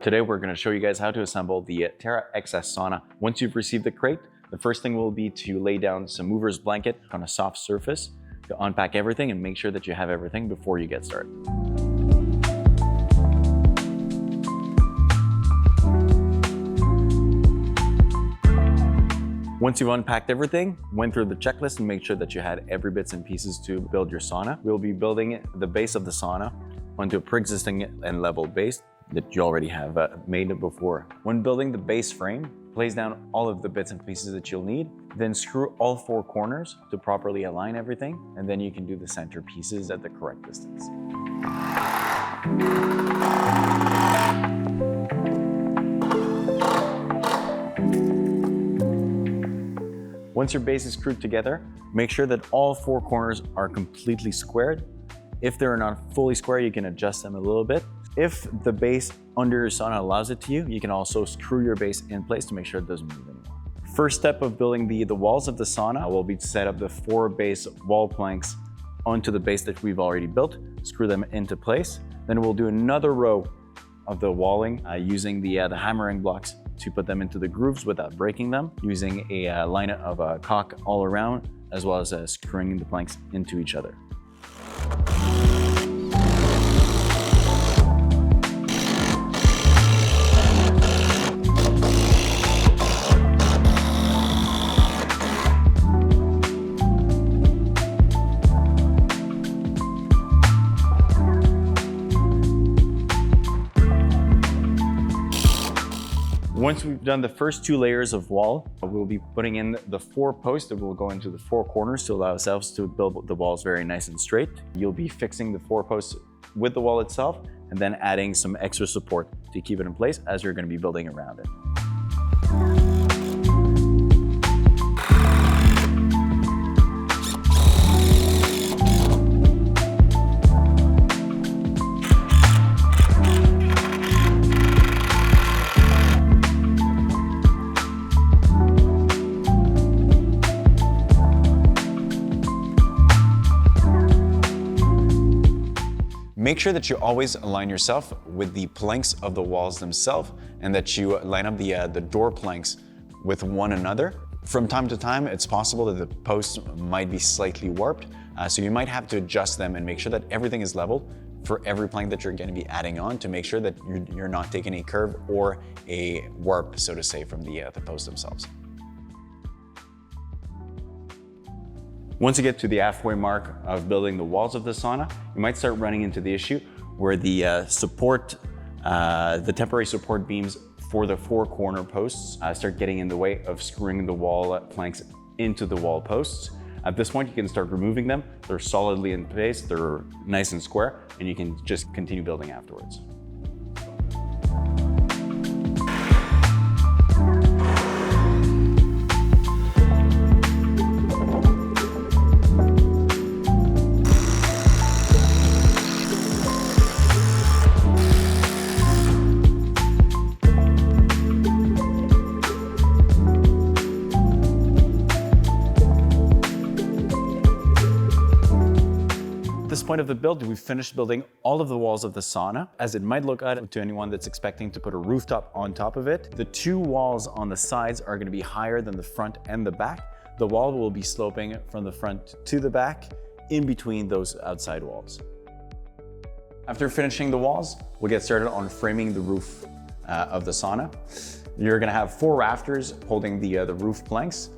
Today we're going to show you guys how to assemble the Terra XS sauna. Once you've received the crate, the first thing will be to lay down some mover's blanket on a soft surface to unpack everything and make sure that you have everything before you get started. Once you've unpacked everything, went through the checklist and make sure that you had every bits and pieces to build your sauna. We'll be building the base of the sauna onto a pre-existing and level base that you already have made before. When building the base frame, place down all of the bits and pieces that you'll need, then screw all four corners to properly align everything, and then you can do the center pieces at the correct distance. Once your base is screwed together, make sure that all four corners are completely squared. If they're not fully square, you can adjust them a little bit. If the base under your sauna allows it to you can also screw your base in place to make sure it doesn't move anymore. First step of building the walls of the sauna will be to set up the 4 base wall planks onto the base that we've already built, screw them into place. Then we'll do another row of the walling using the hammering blocks to put them into the grooves without breaking them, using a line of caulk all around, as well as screwing the planks into each other. Once we've done the first 2 layers of wall, we'll be putting in the 4 posts that will go into the 4 corners to allow ourselves to build the walls very nice and straight. You'll be fixing the 4 posts with the wall itself and then adding some extra support to keep it in place as you're going to be building around it. Make sure that you always align yourself with the planks of the walls themselves and that you line up the door planks with one another. From time to time, it's possible that the posts might be slightly warped, so you might have to adjust them and make sure that everything is level for every plank that you're going to be adding on to make sure that you're not taking a curve or a warp, so to say, from the posts themselves. Once you get to the halfway mark of building the walls of the sauna, you might start running into the issue where the temporary support beams for the 4 corner posts start getting in the way of screwing the wall planks into the wall posts. At this point, you can start removing them. They're solidly in place, they're nice and square, and you can just continue building afterwards. At this point of the build, we've finished building all of the walls of the sauna. As it might look odd to anyone that's expecting to put a rooftop on top of it, the 2 walls on the sides are going to be higher than the front and the back. The wall will be sloping from the front to the back in between those outside walls. After finishing the walls, we'll get started on framing the roof of the sauna. You're going to have 4 rafters holding the roof planks,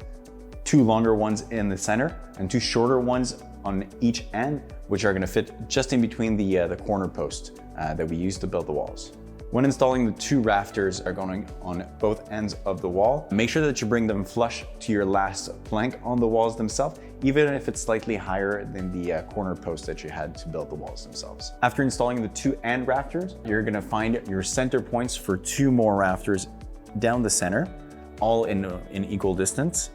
2 longer ones in the center and 2 shorter ones on each end, which are going to fit just in between the corner post that we use to build the walls. When installing, the 2 rafters are going on both ends of the wall. Make sure that you bring them flush to your last plank on the walls themselves, even if it's slightly higher than the corner post that you had to build the walls themselves. After installing the 2 end rafters, you're going to find your center points for 2 more rafters down the center, all in equal distance.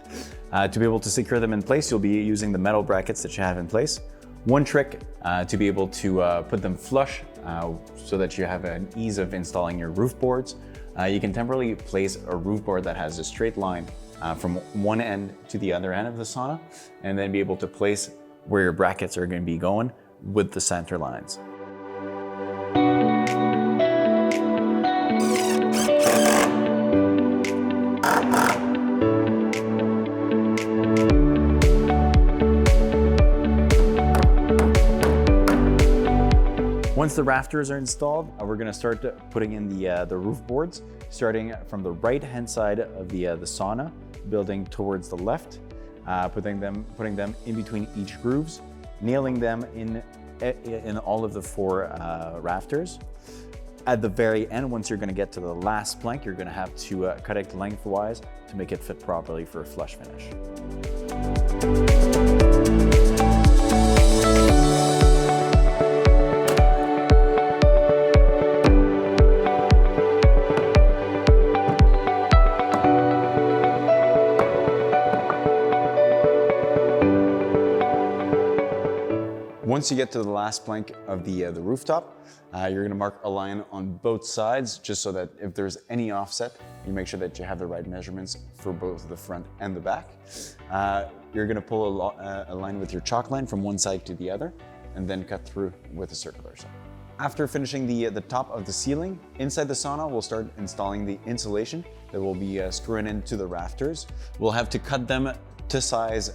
To be able to secure them in place, you'll be using the metal brackets that you have in place. One trick to be able to put them flush so that you have an ease of installing your roof boards, you can temporarily place a roof board that has a straight line from one end to the other end of the sauna, and then be able to place where your brackets are going to be going with the center lines. Once the rafters are installed, we're gonna start putting in the roof boards, starting from the right-hand side of the sauna, building towards the left, putting them in between each grooves, nailing them in all of the 4 rafters. At the very end, once you're gonna get to the last plank, you're gonna have to cut it lengthwise to make it fit properly for a flush finish. Once you get to the last plank of the rooftop, you're gonna mark a line on both sides, just so that if there's any offset, you make sure that you have the right measurements for both the front and the back. You're gonna pull a line with your chalk line from one side to the other, and then cut through with a circular saw. After finishing the top of the ceiling, inside the sauna, we'll start installing the insulation that will be screwing into the rafters. We'll have to cut them to size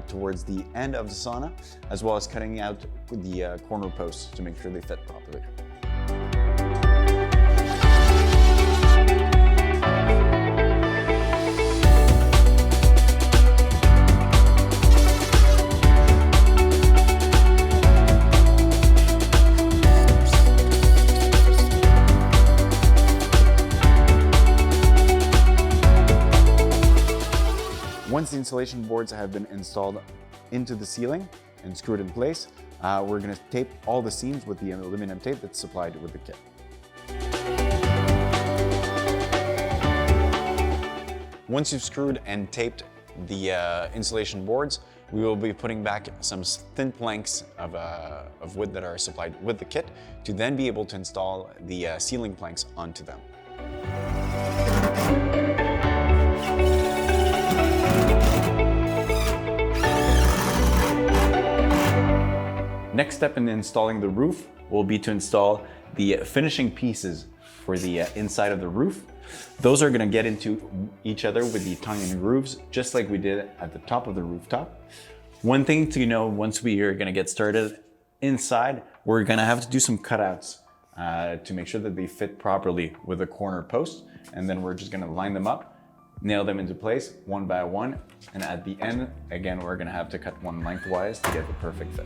towards the end of the sauna, as well as cutting out the corner posts to make sure they fit properly. Once the insulation boards have been installed into the ceiling and screwed in place, we're going to tape all the seams with the aluminum tape that's supplied with the kit. Once you've screwed and taped the insulation boards, we will be putting back some thin planks of wood that are supplied with the kit to then be able to install the ceiling planks onto them. Next step in installing the roof will be to install the finishing pieces for the inside of the roof. Those are going to get into each other with the tongue and grooves, just like we did at the top of the rooftop. One thing to know, once we are going to get started inside, we're going to have to do some cutouts to make sure that they fit properly with the corner post. And then we're just going to line them up, nail them into place one by one. And at the end, again, we're going to have to cut one lengthwise to get the perfect fit.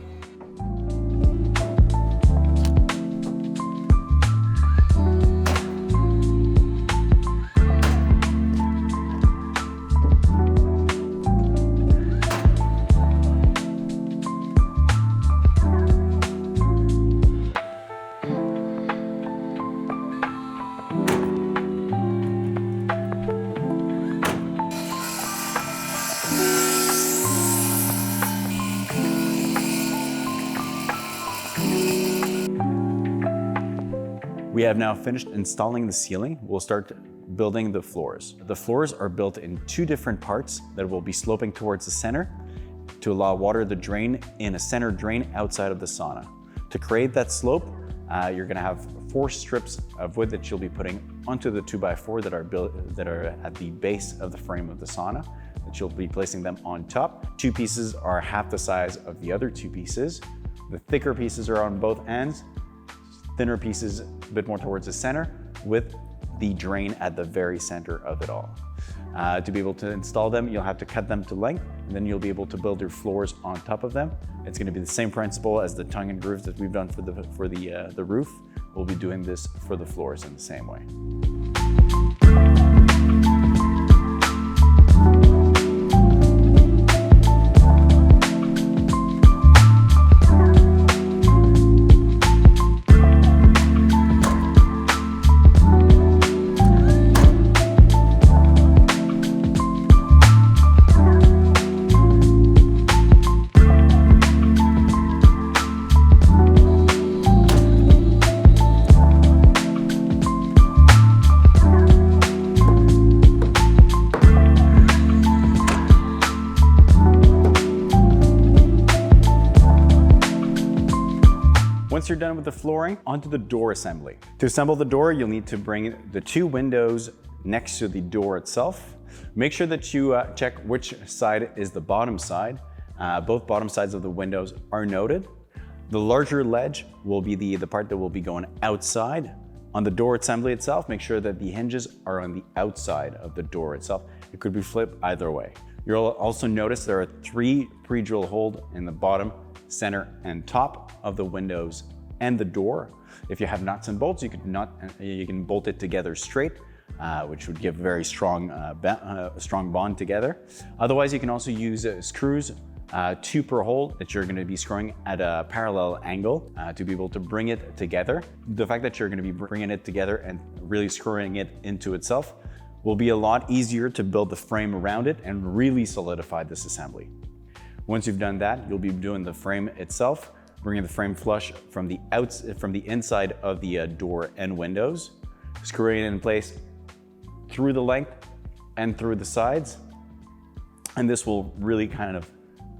We have now finished installing the ceiling. We'll start building the floors. The floors are built in 2 different parts that will be sloping towards the center to allow water to drain in a center drain outside of the sauna. To create that slope, you're gonna have 4 strips of wood that you'll be putting onto the 2x4 that are at the base of the frame of the sauna, that you'll be placing them on top. 2 pieces are half the size of the other 2 pieces. The thicker pieces are on both ends, thinner pieces a bit more towards the center, with the drain at the very center of it all. To be able to install them, you'll have to cut them to length, and then you'll be able to build your floors on top of them. It's going to be the same principle as the tongue and grooves that we've done for the roof. We'll be doing this for the floors in the same way. Once you're done with the flooring, onto the door assembly. To assemble the door, you'll need to bring the 2 windows next to the door itself. Make sure that you check which side is the bottom side. Both bottom sides of the windows are noted. The larger ledge will be the part that will be going outside. On the door assembly itself, make sure that the hinges are on the outside of the door itself. It could be flipped either way. You'll also notice there are 3 pre-drill holes in the bottom, center, and top of the windows and the door. If you have nuts and bolts, you can bolt it together straight, which would give a very strong bond together. Otherwise, you can also use screws, 2 per hole, that you're going to be screwing at a parallel angle to be able to bring it together. The fact that you're going to be bringing it together and really screwing it into itself will be a lot easier to build the frame around it and really solidify this assembly. Once you've done that, you'll be doing the frame itself, bringing the frame flush from the inside of the door and windows, screwing it in place through the length and through the sides. And this will really kind of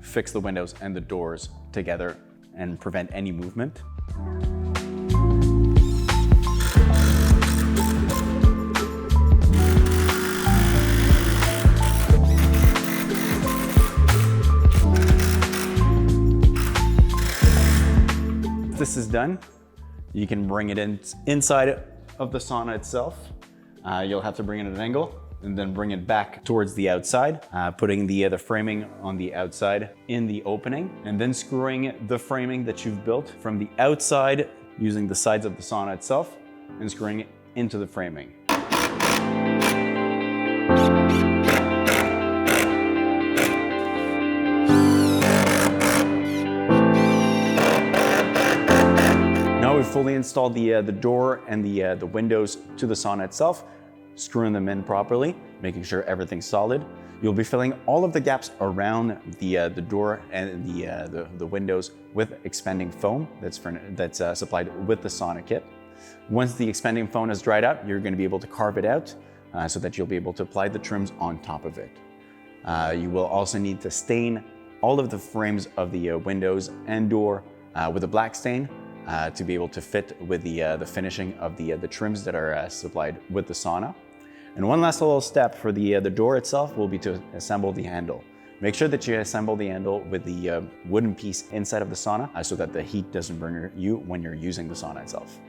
fix the windows and the doors together and prevent any movement. If this is done, you can bring it inside of the sauna itself. You'll have to bring it at an angle and then bring it back towards the outside, putting the framing on the outside in the opening, and then screwing the framing that you've built from the outside using the sides of the sauna itself and screwing it into the framing. Now we've fully installed the door and the windows to the sauna itself, screwing them in properly, making sure everything's solid. You'll be filling all of the gaps around the door and the windows with expanding foam that's supplied with the sauna kit. Once the expanding foam is dried out, you're going to be able to carve it out so that you'll be able to apply the trims on top of it. You will also need to stain all of the frames of the windows and door with a black stain to be able to fit with the finishing of the trims that are supplied with the sauna. And one last little step for the door itself will be to assemble the handle. Make sure that you assemble the handle with the wooden piece inside of the sauna so that the heat doesn't burn you when you're using the sauna itself.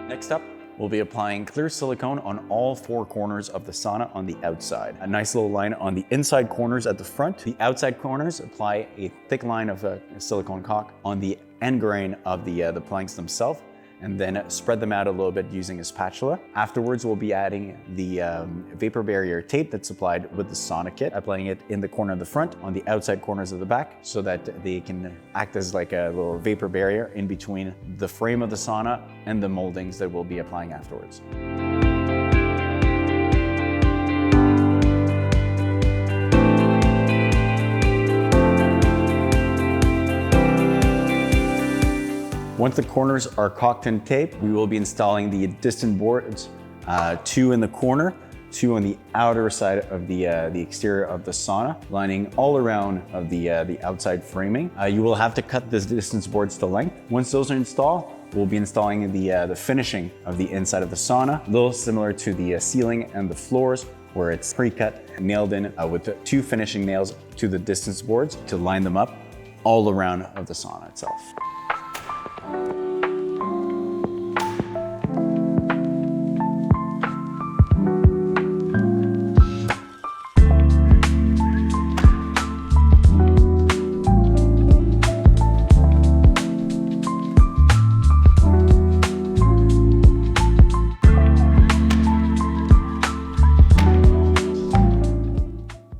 Next up, we'll be applying clear silicone on all 4 corners of the sauna on the outside. A nice little line on the inside corners at the front. The outside corners, apply a thick line of silicone caulk on the end grain of the planks themselves, and then spread them out a little bit using a spatula. Afterwards, we'll be adding the vapor barrier tape that's supplied with the sauna kit, applying it in the corner of the front, on the outside corners of the back, so that they can act as like a little vapor barrier in between the frame of the sauna and the moldings that we'll be applying afterwards. Once the corners are caulked and taped, we will be installing the distant boards, 2 in the corner, 2 on the outer side of the exterior of the sauna, lining all around of the outside framing. You will have to cut the distance boards to length. Once those are installed, we'll be installing the finishing of the inside of the sauna, a little similar to the ceiling and the floors, where it's pre-cut and nailed in with 2 finishing nails to the distance boards to line them up all around of the sauna itself.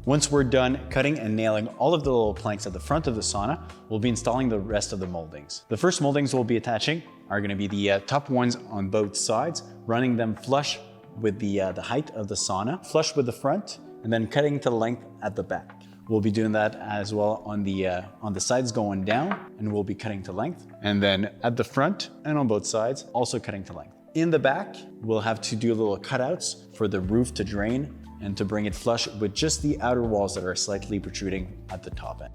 Once we're done cutting and nailing all of the little planks at the front of the sauna, we'll be installing the rest of the moldings. The first moldings we'll be attaching are going to be the top ones on both sides, running them flush with the height of the sauna, flush with the front, and then cutting to length at the back. We'll be doing that as well on the sides going down, and we'll be cutting to length. And then at the front and on both sides, also cutting to length. In the back, we'll have to do little cutouts for the roof to drain and to bring it flush with just the outer walls that are slightly protruding at the top end.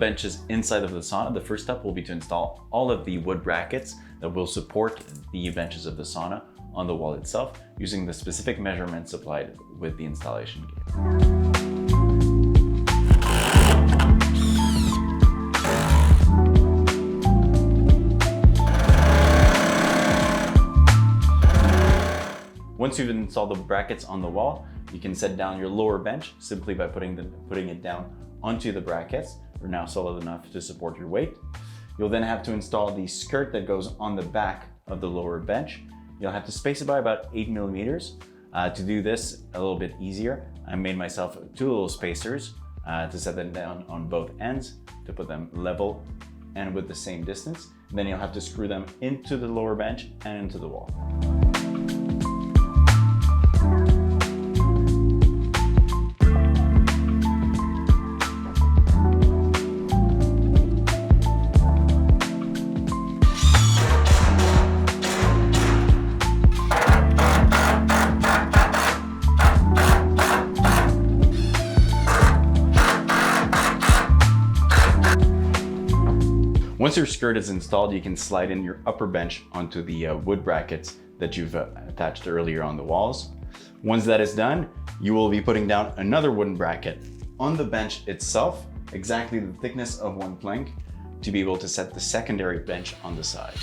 benches inside of the sauna, the first step will be to install all of the wood brackets that will support the benches of the sauna on the wall itself using the specific measurements supplied with the installation kit. Once you've installed the brackets on the wall, you can set down your lower bench simply by putting it down onto the brackets. They're now solid enough to support your weight. You'll then have to install the skirt that goes on the back of the lower bench. You'll have to space it by about 8 millimeters. To do this a little bit easier, I made myself 2 little spacers to set them down on both ends to put them level and with the same distance. And then you'll have to screw them into the lower bench and into the wall. Once your skirt is installed, you can slide in your upper bench onto the wood brackets that you've attached earlier on the walls. Once that is done, you will be putting down another wooden bracket on the bench itself, exactly the thickness of one plank, to be able to set the secondary bench on the side.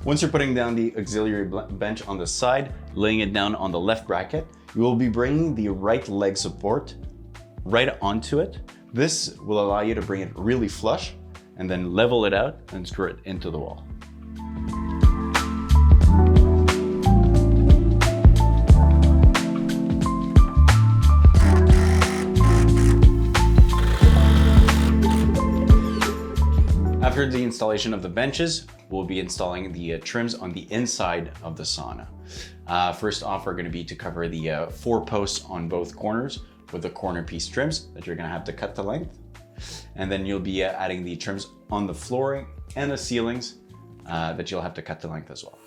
Once you're putting down the auxiliary bench on the side, laying it down on the left bracket, you will be bringing the right leg support right onto it. This will allow you to bring it really flush and then level it out and screw it into the wall. After the installation of the benches, we'll be installing the trims on the inside of the sauna. First off, we're going to be to cover the 4 posts on both corners with the corner piece trims that you're going to have to cut to length. And then you'll be adding the trims on the flooring and the ceilings that you'll have to cut to length as well.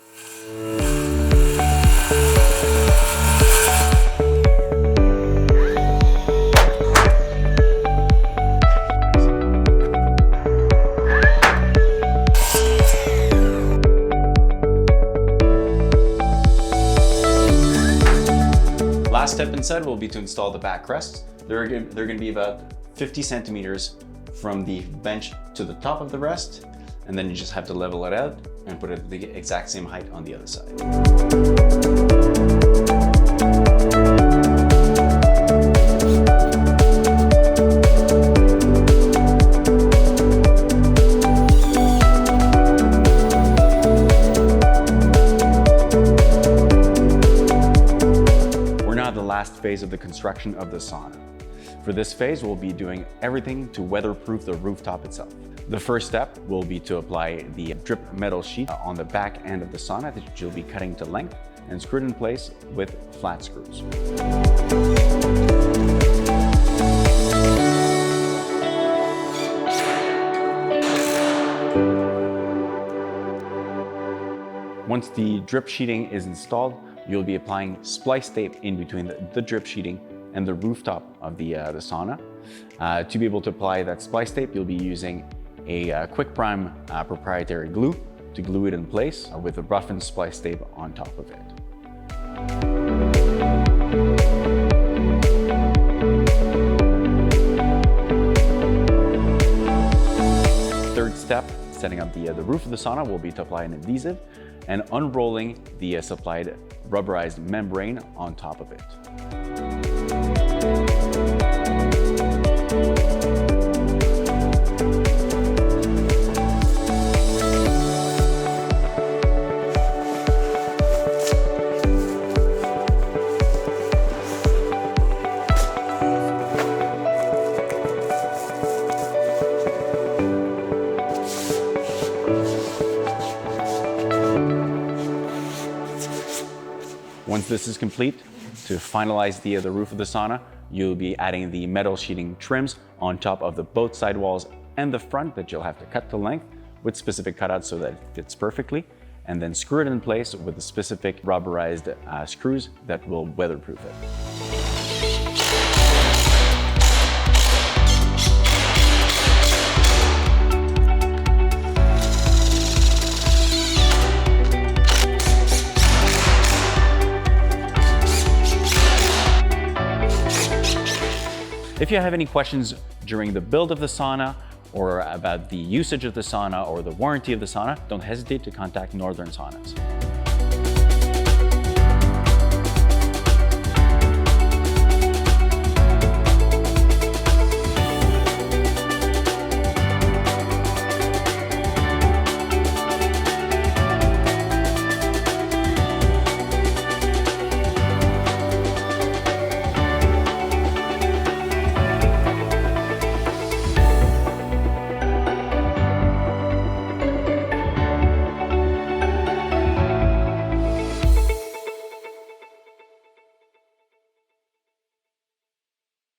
Last step inside will be to install the backrests. They're going to be about 50 centimeters from the bench to the top of the rest, and then you just have to level it out and put it the exact same height on the other side. Last phase of the construction of the sauna. For this phase, we'll be doing everything to weatherproof the rooftop itself. The first step will be to apply the drip metal sheet on the back end of the sauna that you'll be cutting to length and screwed in place with flat screws. Once the drip sheeting is installed, you'll be applying splice tape in between the drip sheeting and the rooftop of the sauna. To be able to apply that splice tape, you'll be using a Quick Prime proprietary glue to glue it in place with a roughened splice tape on top of it. Third step, setting up the roof of the sauna, will be to apply an adhesive and unrolling the supplied rubberized membrane on top of it. Once this is complete, to finalize the roof of the sauna, you'll be adding the metal sheeting trims on top of both side walls and the front that you'll have to cut to length with specific cutouts so that it fits perfectly, and then screw it in place with the specific rubberized screws that will weatherproof it. If you have any questions during the build of the sauna or about the usage of the sauna or the warranty of the sauna, don't hesitate to contact Northern Saunas.